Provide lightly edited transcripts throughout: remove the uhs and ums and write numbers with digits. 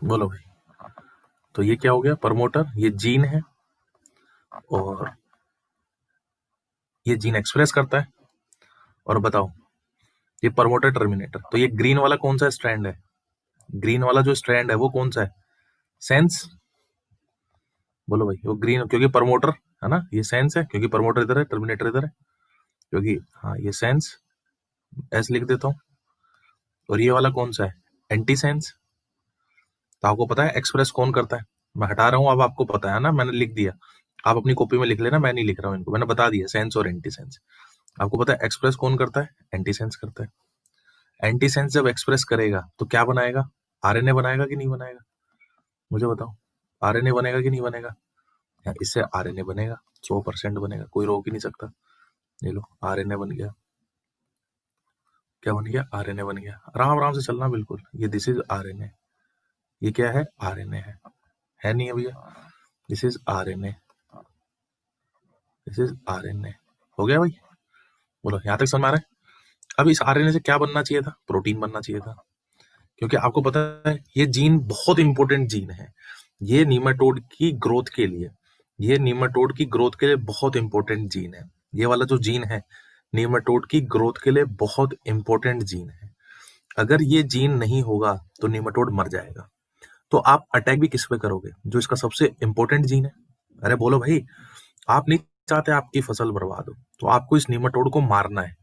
बोलो भाई। तो ये क्या हो गया, प्रमोटर, ये जीन है और ये जीन एक्सप्रेस करता है। और बताओ, ये प्रमोटर टर्मिनेटर, तो ये ग्रीन वाला कौन सा स्ट्रैंड है? ग्रीन वाला जो स्ट्रैंड है वो कौन सा है? सेंस। बोलो भाई, वो ग्रीन क्योंकि प्रमोटर है ना, ये सेंस है क्योंकि प्रमोटर इधर है, टर्मिनेटर इधर है, क्योंकि हाँ ये सेंस, एस लिख देता हूँ। और ये वाला कौन सा है? Anti sense. तो आपको पता है एक्सप्रेस कौन करता है? मैं हटा रहा हूँ, अब आपको पता है ना, मैंने लिख दिया। आप अपनी कॉपी में लिख लेना, मैं नहीं लिख रहा हूँ इनको, मैंने बता दिया सेंस और एंटी सेंस। आपको पता है एक्सप्रेस कौन करता है? एंटी सेंस करता है। एंटी सेंस जब एक्सप्रेस करेगा तो क्या बनाएगा? आरएनए बनाएगा कि नहीं बनाएगा? मुझे बताओ, आरएनए बनेगा कि नहीं बनेगा? इससे आरएनए बनेगा, 100% बनेगा, कोई रोक ही नहीं सकता। ये लो आरएनए बन गया। क्या बन गया? आरएनए बन गया। आराम आराम से चलना बिल्कुल। ये दिस इज आरएनए। ये क्या है? आरएनए है नहीं है भैया? This is RNA, this is RNA. हो गया भाई? बोलो, यहाँ तक समझ आ रहा है? अब इस आरएनए से क्या बनना चाहिए था? प्रोटीन बनना चाहिए था, क्योंकि आपको पता है ये जीन बहुत इंपॉर्टेंट जीन है। ये नीमाटोड की ग्रोथ के लिए, ये नीमाटोड की ग्रोथ के लिए बहुत इंपॉर्टेंट जीन है। ये वाला जो जीन है नीमाटोड की ग्रोथ के लिए बहुत इंपॉर्टेंट जीन है। अगर ये जीन नहीं होगा तो नीमाटोड मर जाएगा। तो आप अटैक भी किस पे करोगे? जो इसका सबसे इंपॉर्टेंट जीन है। अरे बोलो भाई, आप नहीं चाहते आपकी फसल बर्बाद हो, तो आपको इस नीमाटोड को मारना है।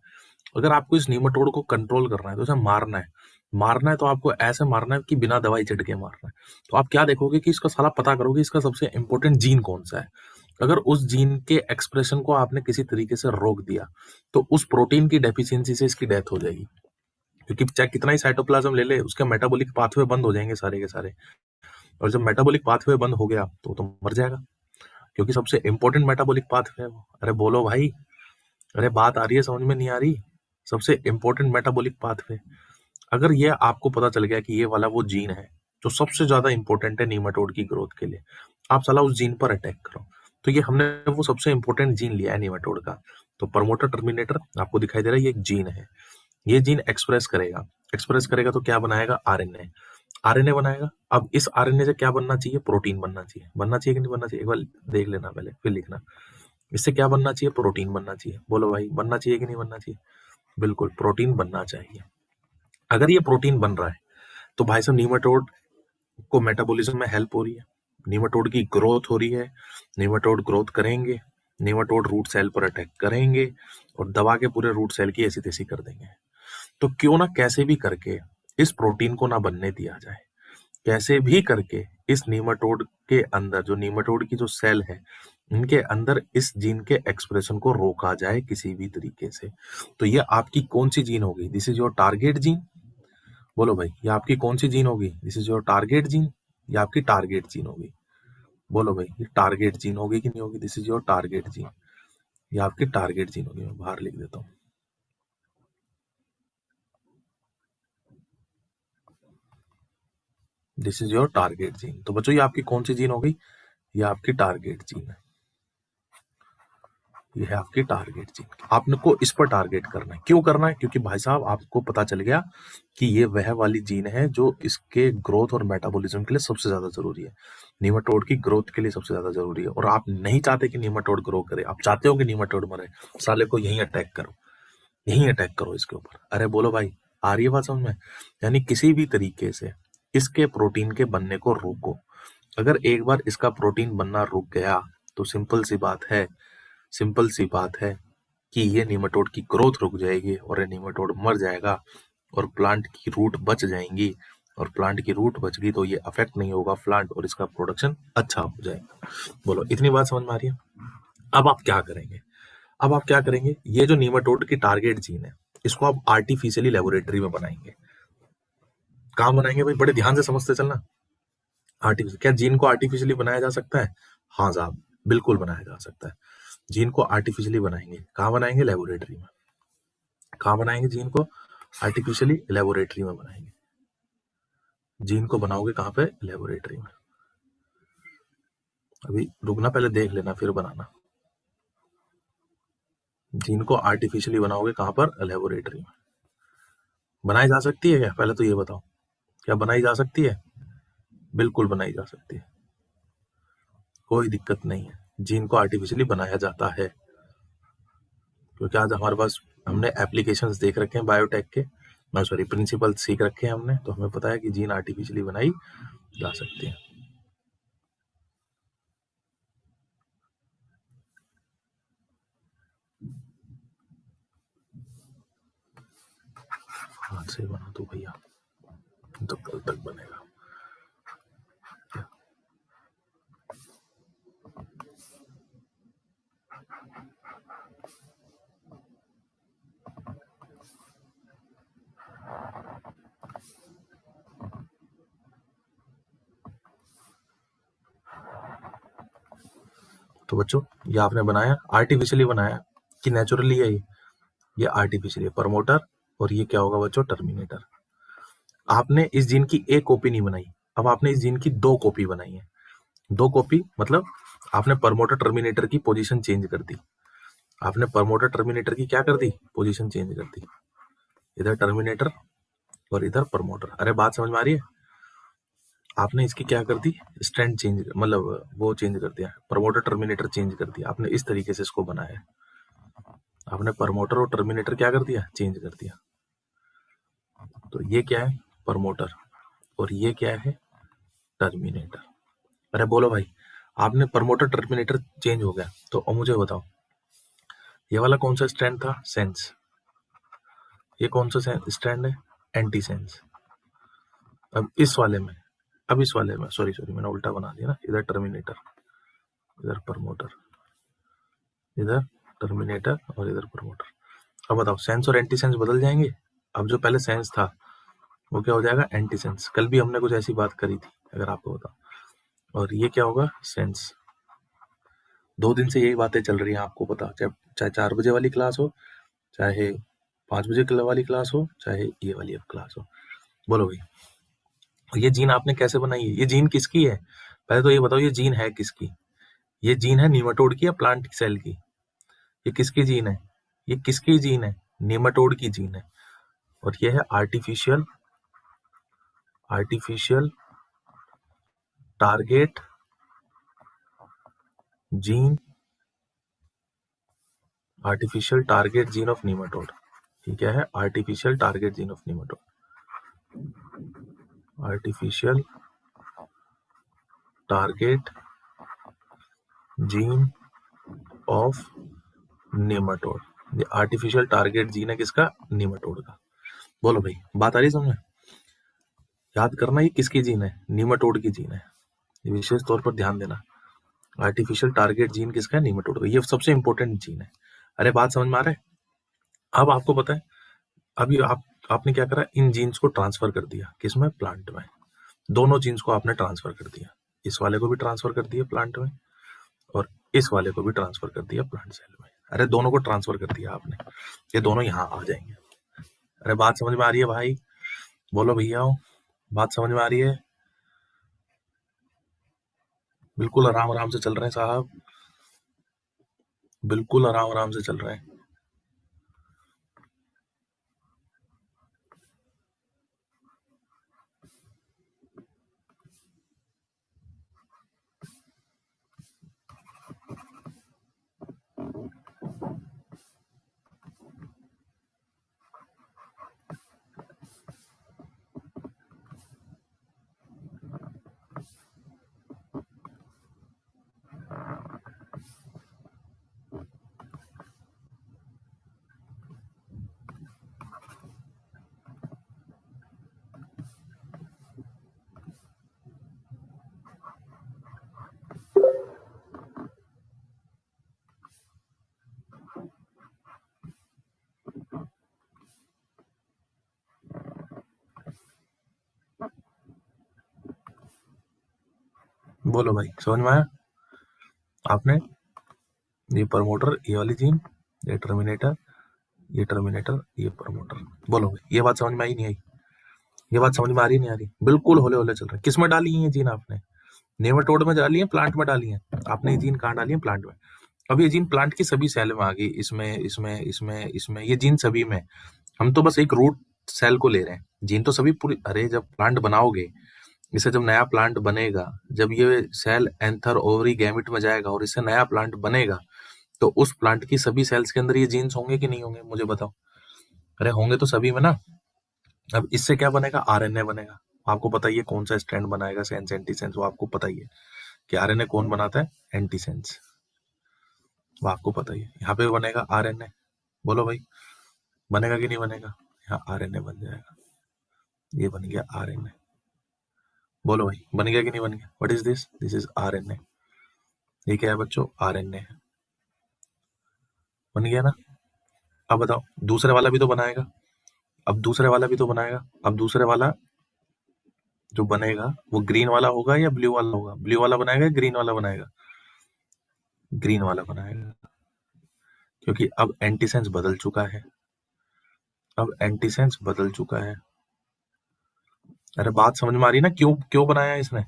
अगर आपको इस नीमाटोड को कंट्रोल करना है तो इसे मारना है। मारना है तो आपको ऐसे मारना है कि बिना दवाई छिड़के मारना है। तो आप क्या देखोगे कि इसका साला पता करोगे इसका सबसे इंपॉर्टेंट जीन कौन सा है। अगर उस जीन के एक्सप्रेशन को आपने किसी तरीके से रोक दिया तो उस प्रोटीन की डेफिशिएंसी से इसकी डेथ हो जाएगी, क्योंकि चाहे कितना ही साइटोप्लाज्म ले ले उसके मेटाबॉलिक पाथवे बंद हो जाएंगे सारे के सारे। और जब मेटाबॉलिक पाथवे बंद हो गया तो मर जाएगा, क्योंकि सबसे इंपॉर्टेंट मेटाबॉलिक पाथवे है वो। अरे बोलो भाई, अरे बात आ रही है, समझ में नहीं आ रही? सबसे इंपॉर्टेंट मेटाबॉलिक पाथवे। अगर ये आपको पता चल गया कि ये वाला वो जीन है जो सबसे ज्यादा इंपॉर्टेंट है नीमाटोड की ग्रोथ के लिए, आप साला उस जीन पर अटैक करो। तो ये हमने वो सबसे इंपॉर्टेंट जीन लिया है नीमाटोड का। तो प्रमोटर टर्मिनेटर आपको दिखाई दे रहा है, ये एक जीन है। ये जीन एक्सप्रेस करेगा, एक्सप्रेस करेगा तो क्या बनाएगा? आरएनए। आरएनए बनाएगा। अब इस आरएनए से क्या बनना चाहिए? प्रोटीन बनना चाहिए। बनना चाहिए कि नहीं बनना चाहिए? एक बार देख लेना पहले फिर लिखना। इससे क्या बनना चाहिए? प्रोटीन बनना चाहिए। बोलो भाई, बनना चाहिए कि नहीं बनना चाहिए? बिल्कुल, प्रोटीन बनना चाहिए। अगर ये प्रोटीन बन रहा है तो भाई साहब नीमाटोड को मेटाबॉलिज्म में हेल्प हो रही है, नीमाटोड की ग्रोथ हो रही है, नीमाटोड ग्रोथ करेंगे, नीमाटोड रूट सेल पर अटैक करेंगे और दबा के पूरे रूट सेल की ऐसी तैसी कर देंगे। तो क्यों ना कैसे भी करके इस प्रोटीन को ना बनने दिया जाए, कैसे भी करके इस नीमाटोड के अंदर, जो नीमाटोड की जो सेल है इनके अंदर इस जीन के एक्सप्रेशन को रोका जाए किसी भी तरीके से। तो ये आपकी कौन सी जीन होगी? This is your target gene. बोलो भाई, ये आपकी कौन सी जीन होगी? This is your target gene, ये आपकी टारगेट जीन होगी। बोलो भाई, ये टारगेट जीन होगी कि नहीं होगी? This is your target gene, ये आपकी टारगेट जीन होगी। मैं बाहर लिख देता हूँ, this is your target gene. तो बच्चों, ये आपकी कौन सी जीन होगी? ये आपकी टारगेट जीन है। ये है आपकी टारगेट जीन। आपने को इस पर टारगेट करना है। क्यों करना है? क्योंकि भाई साहब आपको पता चल गया कि ये वह वाली जीन है जो इसके ग्रोथ और मेटाबॉलिज्म के लिए सबसे ज्यादा जरूरी है, नीमाटोड की ग्रोथ के लिए सबसे ज्यादा जरूरी है। और आप नहीं चाहते कि नीमाटोड ग्रो करे, आप चाहते हो कि नीमाटोड मरे। साले को यहीं अटैक करो, यहीं अटैक करो इसके ऊपर। अरे बोलो भाई, आ रही है बात समझ में? यानी किसी भी तरीके से इसके प्रोटीन के बनने को रोको। अगर एक बार इसका प्रोटीन बनना रुक गया तो सिंपल सी बात है कि ये नीमाटोड की ग्रोथ रुक जाएगी और ये नीमाटोड मर जाएगा और प्लांट की रूट बच जाएंगी। और प्लांट की रूट बच गई तो ये अफेक्ट नहीं होगा प्लांट और इसका प्रोडक्शन अच्छा हो जाएगा। बोलो, इतनी बात समझ में आ रही है? अब आप क्या करेंगे? अब आप क्या करेंगे? ये जो नीमाटोड की टारगेट जीन है इसको आप आर्टिफिशियली लेबोरेटरी में बनाएंगे। कहाँ बनाएंगे भाई? बड़े ध्यान से समझते चलना। आर्टिफिशियल, क्या जीन को आर्टिफिशियली बनाया जा सकता है? हाँ साहब, बिल्कुल बनाया जा सकता है। जीन को आर्टिफिशियली बनाएंगे। कहाँ बनाएंगे? लेबोरेटरी में। कहाँ बनाएंगे जीन को? आर्टिफिशियली लेबोरेटरी में बनाएंगे। जीन को बनाओगे कहाँ पे? लेबोरेटरी में। अभी रुकना, पहले देख लेना फिर बनाना। जीन को आर्टिफिशियली बनाओगे कहाँ पर? लेबोरेटरी में। बनाई जा सकती है क्या? पहले तो ये बताओ, क्या बनाई जा सकती है? बिल्कुल बनाई जा सकती है, कोई दिक्कत नहीं है। जीन को आर्टिफिशियली बनाया जाता है, क्योंकि आज हमारे पास हमने एप्लीकेशंस देख रखे हैं बायोटेक के, सॉरी प्रिंसिपल सीख रखे हैं हमने, तो हमें पता है कि जीन आर्टिफिशियली बनाई जा सकती है। हाथ से बना दो भैया, तो कल तक बनेगा। तो बच्चों ये आपने बनाया, आर्टिफिशियली बनाया कि नेचुरली है? ये आर्टिफिशियली प्रमोटर, और ये क्या होगा बच्चों? टर्मिनेटर। आपने इस जीन की एक कॉपी नहीं बनाई, अब आपने इस जीन की 2 कॉपी बनाई है। 2 कॉपी मतलब आपने प्रमोटर टर्मिनेटर की पोजीशन चेंज कर दी। आपने प्रमोटर टर्मिनेटर की क्या कर दी? पोजीशन चेंज कर दी। इधर टर्मिनेटर और इधर प्रमोटर। अरे बात समझ में आ रही है? आपने इसकी क्या कर दी? स्ट्रैंड चेंज, मतलब वो चेंज कर दिया, प्रमोटर टर्मिनेटर चेंज कर दिया आपने, इस तरीके से इसको बनाया। आपने प्रमोटर और टर्मिनेटर क्या कर दिया? चेंज कर दिया। तो ये क्या है? प्रमोटर, और ये क्या है? टर्मिनेटर। अरे बोलो भाई, आपने प्रमोटर टर्मिनेटर चेंज हो गया, तो अब मुझे बताओ ये वाला कौन सा स्ट्रैंड था? सेंस। ये कौन सा स्ट्रैंड है? Anti sense. अब इस वाले में, सॉरी मैंने उल्टा बना दिया ना, इधर टर्मिनेटर, इधर प्रमोटर, इधर टर्मिनेटर और इधर प्रमोटर। अब बताओ सेंस और एंटी सेंस बदल जाएंगे? अब जो पहले सेंस था वो क्या हो जाएगा? Anti sense. कल भी हमने कुछ ऐसी बात करी थी, अगर आपको बताओ। और ये क्या होगा? सेंस। 2 दिन से यही बातें चल रही हैं, आपको पता, चाहे 4 बजे वाली क्लास हो, चाहे 5 बजे वाली क्लास हो, चाहे ये वाली क्लास हो। बोलो भाई, ये जीन आपने कैसे बनाई है? ये जीन किसकी है? पहले तो ये बताओ, ये जीन है किसकी? ये जीन है नीमाटोड की या प्लांट सेल की? ये किसकी जीन है? ये किसकी जीन है? नीमाटोड की जीन है। और ये है artificial target gene, artificial target gene of nematode. ये क्या है? Artificial target gene of nematode, artificial target gene of nematode. ये आर्टिफिशियल टारगेट जीन है किसका? नीमाटोड का। बोलो भाई, बात आ रही समझ में? याद करना ये किसकी जीन है? नीमाटोड की जीन है, ये विशेष तौर पर ध्यान देना। आर्टिफिशियल टारगेट जीन किसका है? नीमाटोड का। ये सबसे इंपॉर्टेंट जीन है। अरे बात समझ में आ रहा है? अब आपको पता है, अभी आपने क्या करा? इन जीन्स को ट्रांसफर कर दिया, किसमें? प्लांट में। दोनों जीन्स को आपने ट्रांसफर कर दिया, इस वाले को भी ट्रांसफर कर दिया प्लांट में, और इस वाले को भी ट्रांसफर कर दिया प्लांट सेल में। अरे दोनों को ट्रांसफर कर दिया आपने, ये दोनों यहाँ आ जाएंगे। अरे बात समझ में आ रही है भाई? बोलो भैया, बात समझ में आ रही है? बिल्कुल आराम आराम से चल रहे हैं साहब, बिल्कुल आराम आराम से चल रहे हैं। बोलो भाई, समझ में आया? आपने ये प्रमोटर, ये वाली जीन, ये टर्मिनेटर, ये टर्मिनेटर, ये प्रमोटर। बोलो भाई, ये बात समझ में आई नहीं आई? ये बात समझ में आ रही नहीं आ रही? बिल्कुल होले होले चल रहा है। किस में डाली है ये जीन आपने? नेमाटोड में डाली है, प्लांट में डाली है? आपने ये जीन कहाँ डाली है? प्लांट में। अब ये जीन प्लांट की सभी सेल में आ गई, इसमें ये जीन सभी में। हम तो बस एक रूट सेल को ले रहे हैं, जीन तो सभी पूरी। अरे जब प्लांट बनाओगे, इससे जब नया प्लांट बनेगा, जब ये सेल एंथर ओवरी गैमेट में जाएगा और इससे नया प्लांट बनेगा, तो उस प्लांट की सभी सेल्स के अंदर ये जीन्स होंगे कि नहीं होंगे, मुझे बताओ। अरे होंगे तो सभी में ना। अब इससे क्या बनेगा, आरएनए बनेगा। आपको पता ही है कौन सा स्ट्रैंड बनाएगा, सेंस एंटीसेंस, वो आपको पता ही है कि आरएनए कौन बनाता है, एंटीसेंस, वो आपको पता ही है। यहाँ पे बनेगा आरएनए, बोलो भाई बनेगा कि नहीं बनेगा, यहाँ आरएनए बन जाएगा, ये बन गया आरएनए। बोलो भाई बन गया कि नहीं बन गया, what is this, this is RNA. ये क्या है बच्चों, आरएनए है, बन गया ना। अब बताओ दूसरे वाला भी तो बनाएगा, अब दूसरे वाला भी तो बनाएगा। अब दूसरे वाला जो बनेगा वो ग्रीन वाला होगा या ब्लू वाला होगा, ब्लू वाला बनाएगा या ग्रीन वाला बनाएगा, ग्रीन वाला बनाएगा, क्योंकि अब एंटीसेंस बदल चुका है, अब एंटीसेंस बदल चुका है। अरे बात समझ में आ रही है ना, क्यों क्यों बनाया इसने,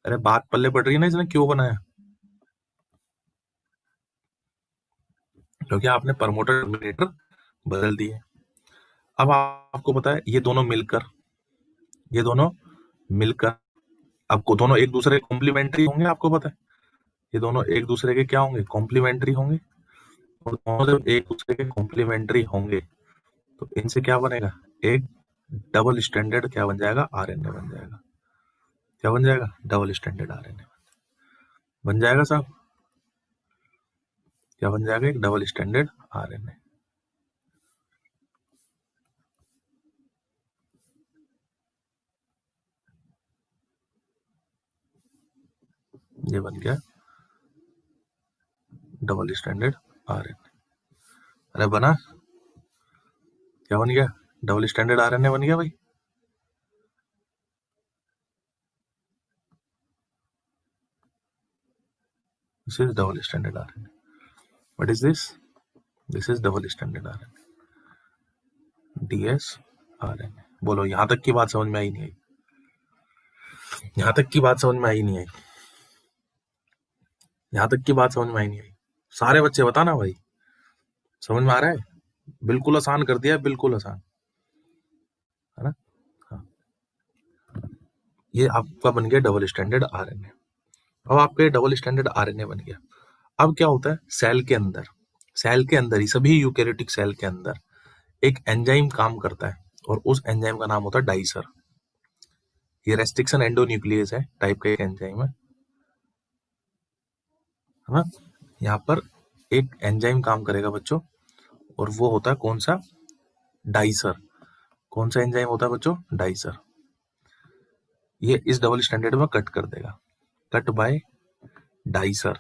अरे बात पल्ले पड़ रही है ना, इसने क्यों बनाया, क्योंकि आपने प्रमोटर टर्मिनेटर बदल दिए। अब आपको पता है ये दोनों मिलकर, ये दोनों मिलकर, आपको दोनों एक दूसरे के कॉम्प्लीमेंट्री होंगे, आपको पता है ये दोनों एक दूसरे के क्या होंगे, कॉम्प्लीमेंट्री होंगे। और दोनों जब एक दूसरे के कॉम्प्लीमेंट्री होंगे तो इनसे क्या बनेगा, एक डबल स्टैंडर्ड क्या बन जाएगा, आरएनए बन जाएगा। क्या बन जाएगा, डबल स्टैंडर्ड आरएनए बन जाएगा साहब। क्या बन जाएगा, एक डबल स्टैंडर्ड आरएनए। ये बन गया डबल स्टैंडर्ड आरएनए। अरे बना, क्या बन गया, डबल स्टैंडर्ड आरएनए बन गया भाई। This is double standard RNA, what is this, this is double standard RNA, DS RNA. बोलो यहां तक की बात समझ में आई नहीं आई, यहां तक की बात समझ में आई नहीं आई, यहां तक की बात समझ में आई नहीं आई। सारे बच्चे बताना भाई, समझ में आ रहा है, बिल्कुल आसान कर दिया, बिल्कुल आसान है ना। हाँ, ये आपका बन गया डबल स्टैंडर्ड आरएनए। अब आपका ये डबल स्टैंडर्ड आरएनए बन गया। अब क्या होता है, सेल के अंदर, सेल के अंदर ही सभी यूकेरियोटिक सेल के अंदर एक एंजाइम काम करता है, और उस एंजाइम का नाम होता है डाइसर। ये रेस्ट्रिक्शन एंडोन्यूक्लियस है टाइप का एक एंजाइम है ना। यहाँ पर एक एंजाइम काम करेगा बच्चों, और वो होता है कौन सा, डाइसर। कौन सा एंजाइम होता है बच्चों, डाइसर। ये इस डबल स्टैंडर्ड में कट कर देगा, कट बाय डाइसर।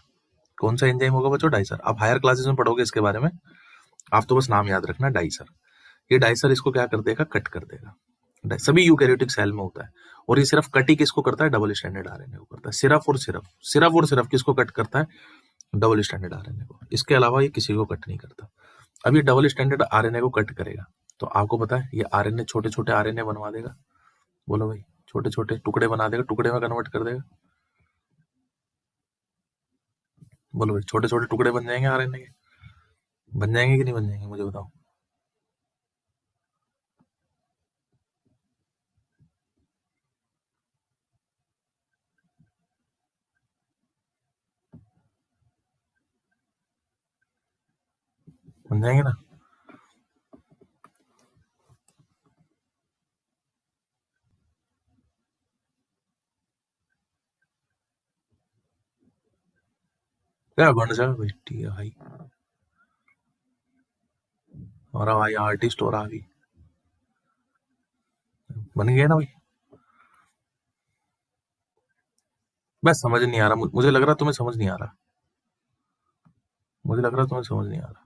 कौन सा एंजाइम होगा बच्चों, डाइसर। आप हायर क्लासेस में पढ़ोगे इसके बारे में, आप तो बस नाम याद रखना डाइसर। ये डाइसर इसको क्या कर देगा, कट कर देगा। सभी यूकेरियोटिक सेल में होता है, और ये सिर्फ कट ही किसको करता है, डबल स्टैंडर्ड आरएनए को करता है। सिर्फ और सिर्फ, सिर्फ और सिर्फ किसको कट करता है, डबल स्टैंडर्ड आरएनए को। इसके अलावा ये किसी को कट नहीं करता। अब ये डबल स्टैंडर्ड आरएनए को कट करेगा, तो आपको पता है ये आरएनए छोटे छोटे आरएनए बनवा देगा। बोलो भाई, छोटे छोटे टुकड़े बना देगा, टुकड़े में कन्वर्ट कर देगा। बोलो भाई, छोटे छोटे टुकड़े बन जाएंगे आरएनए के, बन जाएंगे कि नहीं बन जाएंगे, मुझे बताओ। बन जाएंगे ना। क्या बन जाएगा भाई, ठीक है भाई, हमारा भाई आर्टिस्ट हो रहा अभी, बन गया ना भाई। बस समझ नहीं आ रहा, मुझे लग रहा तुम्हें समझ नहीं आ रहा, मुझे लग रहा तुम्हें समझ नहीं आ रहा।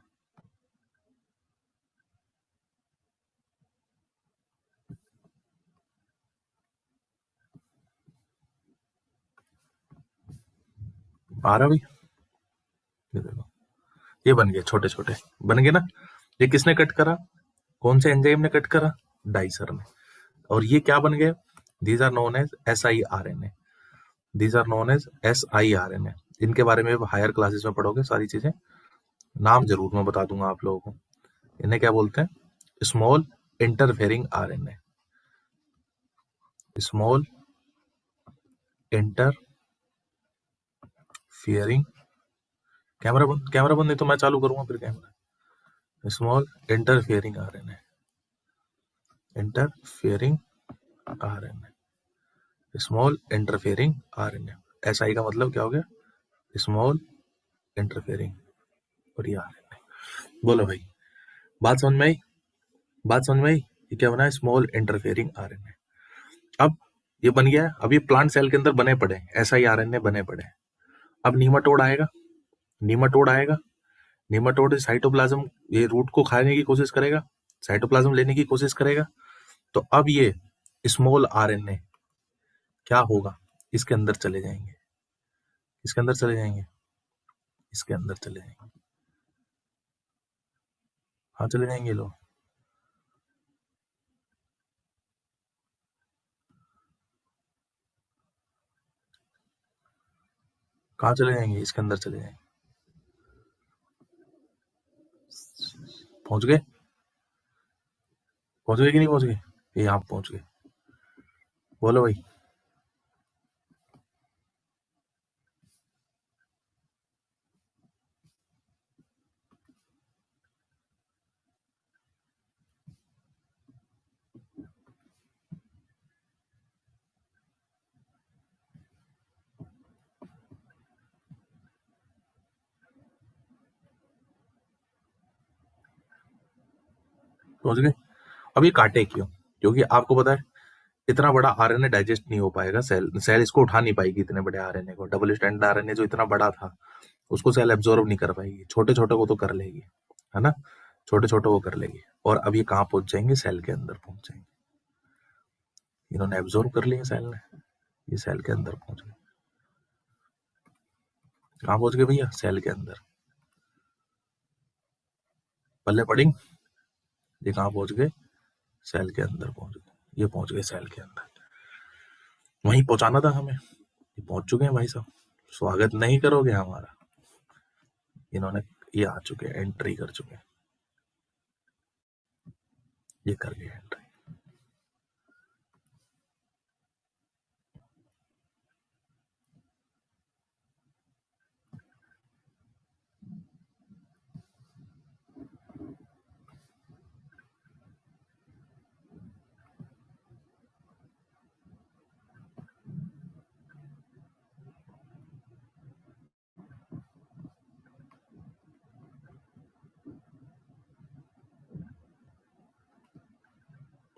आ रहा भाई, ये देखो, ये बन गया, छोटे छोटे बन गए ना। ये किसने कट करा, कौन से एंजाइम ने कट करा, डाइसर ने। और ये क्या बन गए, these are known as S I R N A, these are known as S I R N A. इनके बारे में हायर क्लासेस में पढ़ोगे सारी चीजें, नाम जरूर मैं बता दूंगा आप लोगों को। इन्हें क्या बोलते हैं? Small interfering RNA. Small interfering, camera बंद नहीं तो मैं चालू करूंगा फिर camera. Small interfering RNA, interfering RNA, small interfering RNA. SI का मतलब क्या हो गया? स्मॉल इंटरफेयरिंग, और ये आरएनए। बोलो भाई, बात समझ में आई? बात समझ में आई? ये क्या बना है? Small interfering RNA. अब ये बन गया है, अब ये प्लांट सेल के अंदर बने पड़े, एसआई आरएनए बने पड़े। अब नीमाटोड आएगा, नीमाटोड आएगा, नीमाटोड साइटोप्लाज्म, ये रूट को खाने की कोशिश करेगा, साइटोप्लाज्म लेने की कोशिश करेगा। तो अब ये स्मॉल आरएनए क्या होगा? इसके अंदर चले जाएंगे, इसके अंदर चले जाएंगे, इसके अंदर चले जाएंगे। हाँ चले जाएंगे लोग। कहाँ चले जाएंगे? इसके अंदर चले जाएंगे। पहुंच गए? पहुंच गए कि नहीं पहुंच गए? ये आप पहुंच गए। बोलो भाई। पहुंच गए? अब ये काटे क्यों? क्योंकि आपको पता है इतना बड़ा आरएनए डाइजेस्ट नहीं हो पाएगा, सेल इसको उठा नहीं पाएगी, इतने बड़े आरएनए को। डबल स्टैंडर्ड आरएनए जो इतना बड़ा था उसको सेल एब्जॉर्ब नहीं कर पाएगी, छोटे छोटे को तो कर लेगी, है ना? छोटे छोटे वो कर लेगी। और अब ये कहाँ पहुंच जाएंगे? सेल के अंदर पहुंच जाएंगे। इन्होंने एब्जॉर्ब कर लिया सेल ने, ये सेल के अंदर पहुंच गए। कहाँ पहुंच गए भैया? सेल के अंदर। पल्ले पड़ी? ये कहाँ पहुंच गए? सेल के अंदर पहुंच गए। ये पहुंच गए सेल के अंदर। वहीं पहुंचाना था हमें, ये पहुंच चुके हैं भाई साहब। स्वागत नहीं करोगे हमारा? इन्होंने, ये आ चुके हैं, एंट्री कर चुके हैं, ये कर गए एंट्री।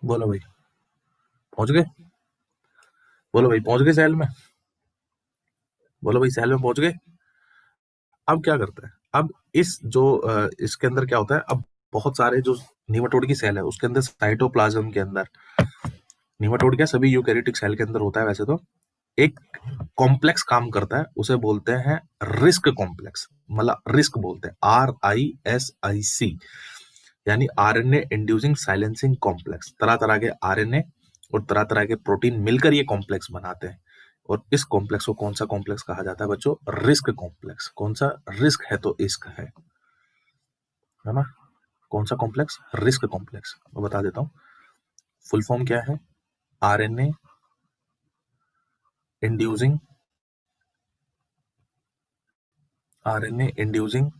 बोलो भाई, पहुंच गए? बोलो भाई, पहुंच गए सेल में? बोलो भाई, सेल में पहुंच गए? अब क्या करता है? अब इस जो इसके अंदर क्या होता है? अब बहुत सारे जो नीमाटोड की सेल है उसके अंदर, साइटोप्लाज्म के अंदर, नीमाटोड क्या सभी यूकैरियोटिक सेल के अंदर होता है वैसे तो, एक कॉम्प्लेक्स काम करता है, उसे बोलते हैं रिस्क कॉम्प्लेक्स। मतलब रिस्क बोलते हैं, RISIC, यानी आरएनए इंड्यूसिंग साइलेंसिंग कॉम्प्लेक्स। तरह तरह के आरएनए और तरह तरह के प्रोटीन मिलकर ये कॉम्प्लेक्स बनाते हैं। और इस कॉम्प्लेक्स को कौन सा कॉम्प्लेक्स कहा जाता है बच्चों? Risk complex. कौन सा? रिस्क है तो इश्क है ना? कौन सा कॉम्प्लेक्स? Risk complex. मैं बता देता हूँ, फुल फॉर्म क्या है? RNA inducing, RNA inducing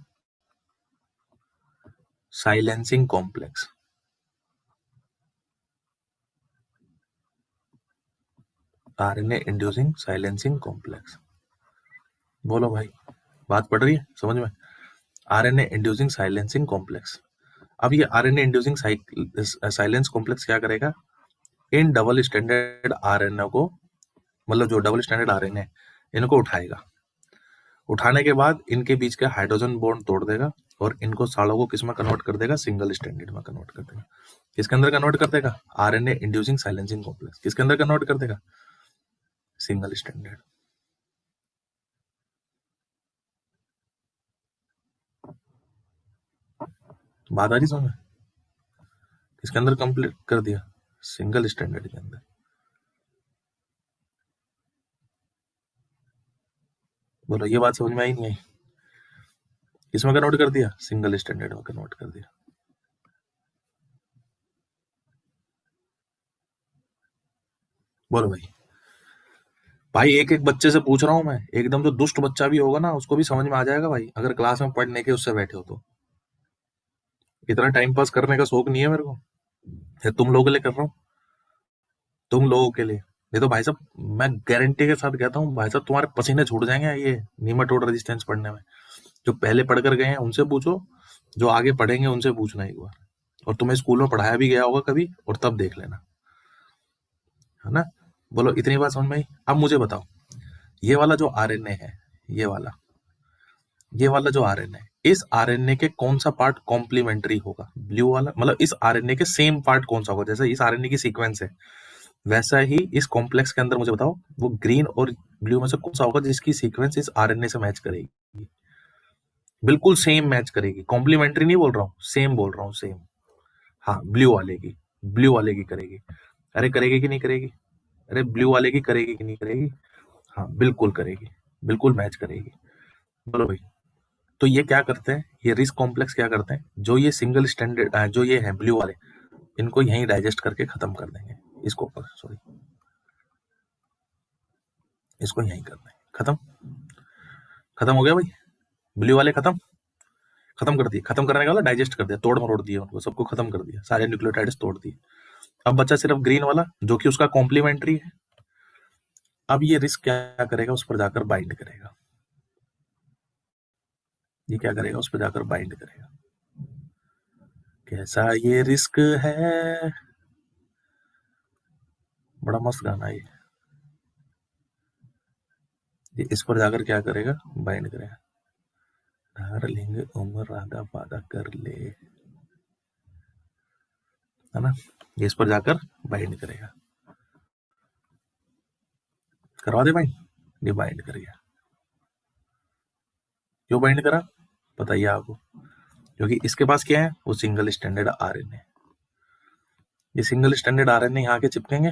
silencing complex. RNA inducing silencing complex. बोलो भाई, बात पड़ रही है समझ में? RNA inducing silencing complex. अब ये आरएनए इंड्यूसिंग साइलेंस कॉम्प्लेक्स क्या करेगा? इन डबल स्टैंडर्ड आरएनए को, मतलब जो डबल स्टैंडर्ड आरएनए, इनको उठाएगा। उठाने के बाद इनके बीच का हाइड्रोजन बॉन्ड तोड़ देगा और इनको सालों को किस में कन्वर्ट कर देगा? सिंगल स्टैंडर्ड में कन्वर्ट कर देगा। किसके अंदर कन्वर्ट कर देगा? RNA inducing silencing complex. किसके अंदर कन्वर्ट कर देगा? Single standard. बात आ रही समझ में? किसके अंदर कंप्लीट कर दिया? सिंगल स्टैंडर्ड के अंदर। बोलो, ये बात समझ में आई नहीं आई? किसमें कन्वर्ट कर दिया? सिंगल स्टैंडर्ड में कन्वर्ट कर दिया। बोलो भाई। भाई एक एक बच्चे से पूछ रहा हूँ मैं, एकदम जो दुष्ट बच्चा भी होगा ना उसको भी समझ में आ जाएगा भाई, अगर क्लास में पढ़ने के उससे बैठे हो तो। इतना टाइम पास करने का शौक नहीं है मेरे को, ये तुम लोगों के लिए कर रहा हूँ, तुम लोगों के लिए। नहीं तो भाई साहब, मैं गारंटी के साथ कहता हूँ भाई साहब, तुम्हारे पसीने छूट जाएंगे ये नीमाटोड रेजिस्टेंस पढ़ने में। जो पहले पढ़ कर गए हैं उनसे पूछो, जो आगे पढ़ेंगे उनसे पूछना एक बार, और तुम्हें स्कूल में पढ़ाया भी गया होगा कभी, और तब देख लेना, है ना। बोलो, इतनी बात समझ में आई? अब मुझे बताओ, ये वाला जो आरएनए है, ये वाला ये वाला जो आरएनए है, इस आरएनए के कौन सा पार्ट कॉम्प्लीमेंट्री होगा? ब्लू वाला, मतलब इस आरएनए के सेम पार्ट कौन सा होगा? जैसे इस आरएनए की सीक्वेंस है, वैसा ही इस कॉम्प्लेक्स के अंदर मुझे बताओ, वो ग्रीन और ब्लू में से कौन सा होगा जिसकी सीक्वेंस इस आरएनए से मैच करेगी? बिल्कुल सेम मैच करेगी, कॉम्प्लीमेंट्री नहीं बोल रहा हूँ, सेम बोल रहा हूँ, सेम। हाँ, ब्लू वाले की करेगी। अरे करेगी कि नहीं करेगी? अरे ब्लू वाले की करेगी कि नहीं करेगी? हाँ, बिल्कुल करेगी, बिल्कुल मैच करेगी। बोलो भाई। तो ये क्या करते हैं, ये रिस्क कॉम्प्लेक्स क्या करते हैं, जो ये सिंगल स्टैंडर्ड जो ये है ब्लू वाले, इनको यहीं डाइजेस्ट करके खत्म कर देंगे, इसको सॉरी, इसको यहीं कर देंगे खत्म। खत्म हो गया भाई, ब्लू वाले खत्म, खत्म कर दिए। खत्म करने का मतलब डाइजेस्ट कर दिया, तोड़ मरोड़ दिया उनको, सबको खत्म कर दिया, सारे न्यूक्लियोटाइड्स तोड़ दिए। अब बचा सिर्फ ग्रीन वाला जो कि उसका कॉम्प्लीमेंट्री है। अब ये रिस्क क्या करेगा, उस पर जाकर बाइंड करेगा। ये क्या करेगा, उस पर जाकर बाइंड करेगा। कैसा ये रिस्क है, बड़ा मस्त गाना है ये इस पर जाकर क्या करेगा, बाइंड करेगा। डार्लिंग उम्र राधा वादा कर ले, है ना। ये इस पर जाकर बाइंड करेगा, करवा दे बाइंड। ये बाइंड कर गया। क्यों बाइंड करा, बताइए आपको? क्योंकि इसके पास क्या है, वो सिंगल स्टैंडर्ड आरएनए। ये सिंगल स्टैंडर्ड आरएनए यहाँ के चिपकेंगे,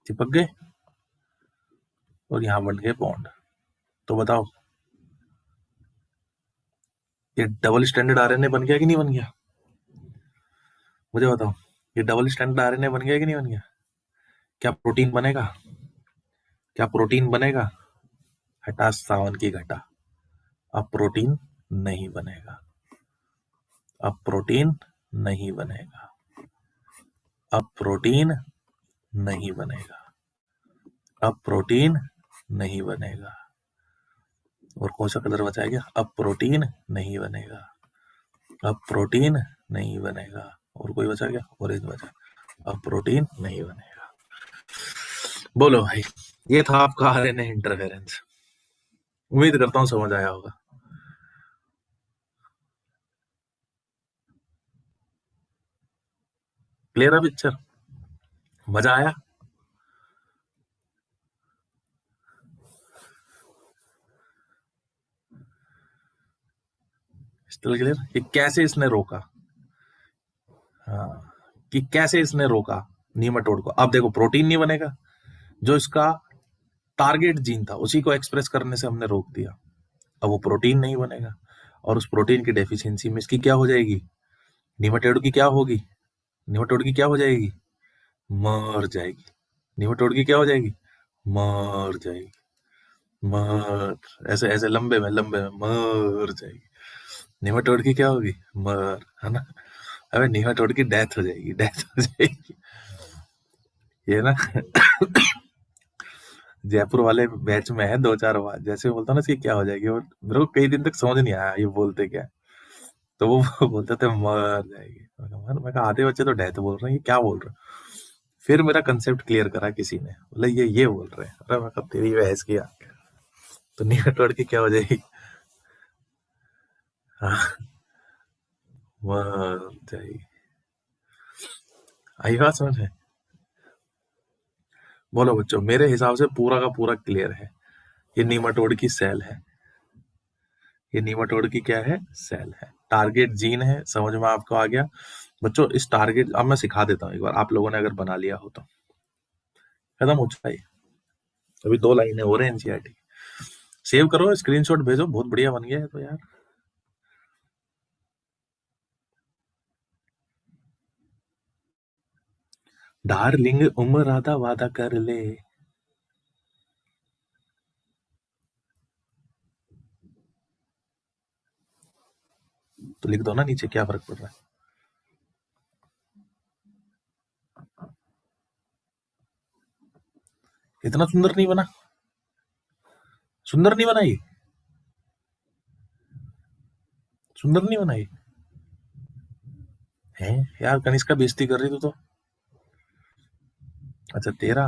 चिपक गए, और यहाँ बन गए बॉन्ड। तो बताओ, ये डबल स्टैंडर्ड आरएनए बन गया कि नहीं बन गया? मुझे बताओ, ये डबल स्टैंडर्ड आरएनए बन गया कि नहीं बन गया? क्या प्रोटीन बनेगा? क्या प्रोटीन बनेगा? हटा सावन की घटा, अब प्रोटीन नहीं बनेगा, अब प्रोटीन नहीं बनेगा, अब प्रोटीन नहीं बनेगा, अब प्रोटीन नहीं बनेगा। और कौन सा कलर बचा गया? अब प्रोटीन नहीं बनेगा, अब प्रोटीन नहीं बनेगा। और कोई बचा गया? ऑरेंज बचा, अब प्रोटीन नहीं बनेगा। बोलो भाई, ये था आपका आरएनए इंटरफेरेंस। उम्मीद करता हूँ समझ आया होगा। क्लियर है पिक्चर? मजा आया? Still clear? कि कैसे इसने रोका, हाँ, कि कैसे इसने रोका नीमाटोड को। अब देखो, प्रोटीन नहीं बनेगा, जो इसका टारगेट जीन था उसी को एक्सप्रेस करने से हमने रोक दिया। अब वो प्रोटीन नहीं बनेगा, और उस प्रोटीन की डेफिशिएंसी में इसकी क्या हो जाएगी, नीमाटोड की क्या होगी, नीमाटोड की क्या हो जाएगी, मर जाएगी। नीमाटोड की क्या हो जाएगी, मर जाएगी। मर, ऐसे ऐसे लंबे में मर जाएगी। नीमाटोड की क्या होगी, मर, है ना। अबे नीमाटोड की डेथ हो जाएगी, डेथ हो जाएगी। ये ना जयपुर वाले बैच में है दो चार बार, जैसे बोलता हूं ना इसकी क्या हो जाएगी, और मेरे को कई दिन तक समझ नहीं आया ये बोलते क्या है। तो वो बोलते थे मर जाएगी, मैं कहा आधे बच्चे तो डेथ बोल रहे हैं, ये क्या बोल रहे हैं? फिर मेरा कंसेप्ट क्लियर करा किसी ने, बोला ये बोल रहे हैं। अरे मैं कहा तेरी बहस किया, तो नीमाटोड की क्या हो जाएगी, हाँ, मर जाएगी। आई बात समझ में? बोलो बच्चों, मेरे हिसाब से पूरा का पूरा क्लियर है। ये नीमाटोड की सेल है, ये नीमाटोड की क्या है, सेल है। टारगेट जीन है, समझ में आपको आ गया बच्चों? इस टारगेट, अब मैं सिखा देता हूँ एक बार, आप लोगों ने अगर बना लिया हो तो। खत्म हो चुका है, अभी 2 लाइनें हो रहे हैं एनसीईआरटी। सेव करो, स्क्रीनशॉट भेजो, बहुत बढ़िया बन गया है तो यार। डार्लिंग उम्र आधा वादा कर ले। तो लिख दो ना नीचे, क्या फर्क पड़ रहा है। इतना सुंदर नहीं बना, सुंदर नहीं बनाई, सुंदर नहीं बनाई है यार। कनिष्का बेइज्जती कर रही तू तो। अच्छा तेरा,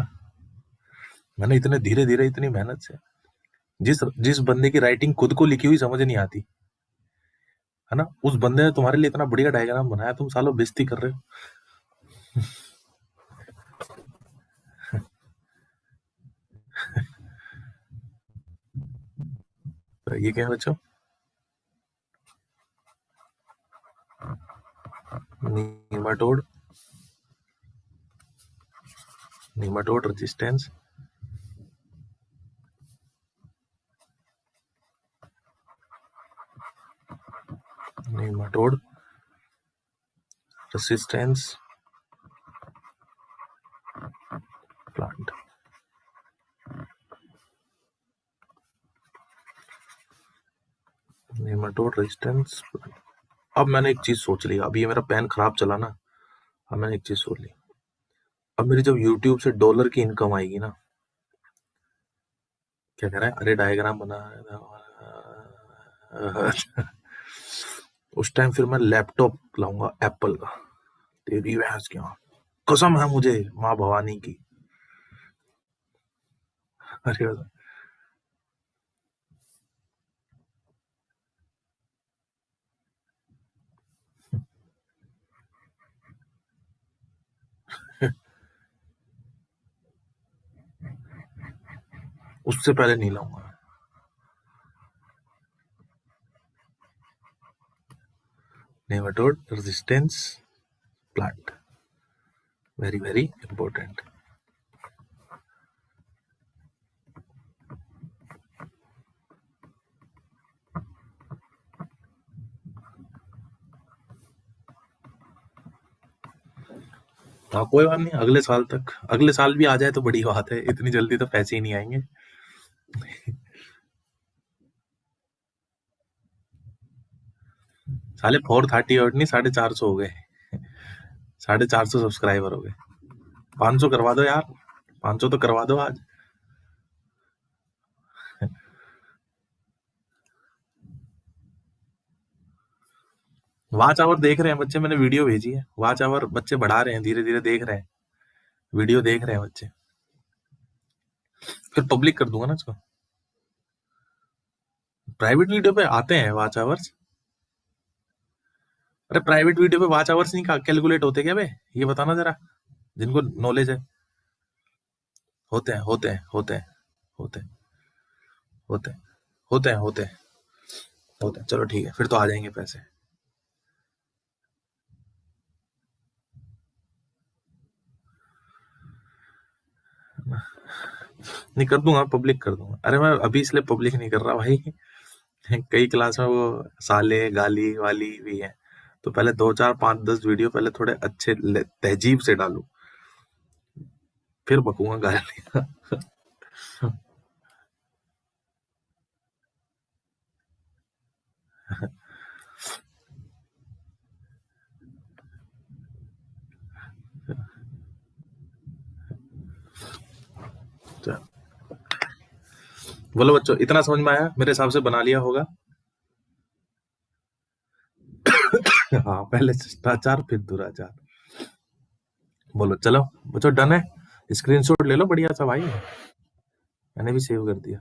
मैंने इतने धीरे धीरे इतनी मेहनत से, जिस जिस बंदे की राइटिंग खुद को लिखी हुई समझ नहीं आती है ना, उस बंदे ने तुम्हारे लिए इतना बढ़िया डायग्राम बनाया, तुम सालों बेइज्जती कर रहे हो। तो ये क्या है बच्चों, nematode, nematode resistance, nematode resistance plant. Nematode resistance. अब मैंने एक चीज सोच ली, अभी ये मेरा पेन खराब चला ना, अब मैंने एक चीज सोच ली, अब मेरी जब YouTube से डॉलर की इनकम आएगी ना, क्या कह रहा है, अरे डायग्राम बना उस टाइम फिर मैं लैपटॉप लाऊंगा एप्पल का। तेरी भैंस क्या कसम है मुझे माँ भवानी की। अरे उससे पहले नहीं लाऊंगा। Nematode resistance plant, very very important. हाँ कोई बात नहीं, अगले साल तक, अगले साल भी आ जाए तो बड़ी बात है, इतनी जल्दी तो पैसे ही नहीं आएंगे। साले 430 और नहीं 450 हो गए, 450 सब्सक्राइबर हो गए। 500 करवा दो यार, 500 तो करवा दो आज। वॉच आवर देख रहे हैं बच्चे, मैंने वीडियो भेजी है, वॉच आवर बच्चे बढ़ा रहे हैं, धीरे धीरे देख रहे हैं, वीडियो देख रहे हैं बच्चे। फिर पब्लिक कर दूंगा ना इसको, प्राइवेट वीडियो पे आते हैं वॉच आवर्स। अरे प्राइवेट वीडियो पे वॉच आवर्स नहीं कैलकुलेट होते क्या बे, ये बताना जरा, जिनको नॉलेज है। होते हैं होते हैं होते हैं होते हैं होते हैं होते हैं होते हैं होते हैं। चलो ठीक है, फिर तो आ जाएंगे पैसे। नहीं कर दूंगा, पब्लिक कर दूंगा। अरे मैं अभी इसलिए पब्लिक नहीं कर रहा भाई, कई क्लास में वो साले गाली वाली भी है, तो पहले 2 4 5 10 वीडियो पहले थोड़े अच्छे तहजीब से डालू, फिर बकूंगा गाली। बोलो बच्चों, इतना समझ में आया, मेरे हिसाब से बना लिया होगा। हाँ पहले शिष्टाचार फिर दुराचार। बोलो चलो बच्चों, डन है, स्क्रीनशॉट ले लो बढ़िया सा भाई, मैंने भी सेव कर दिया।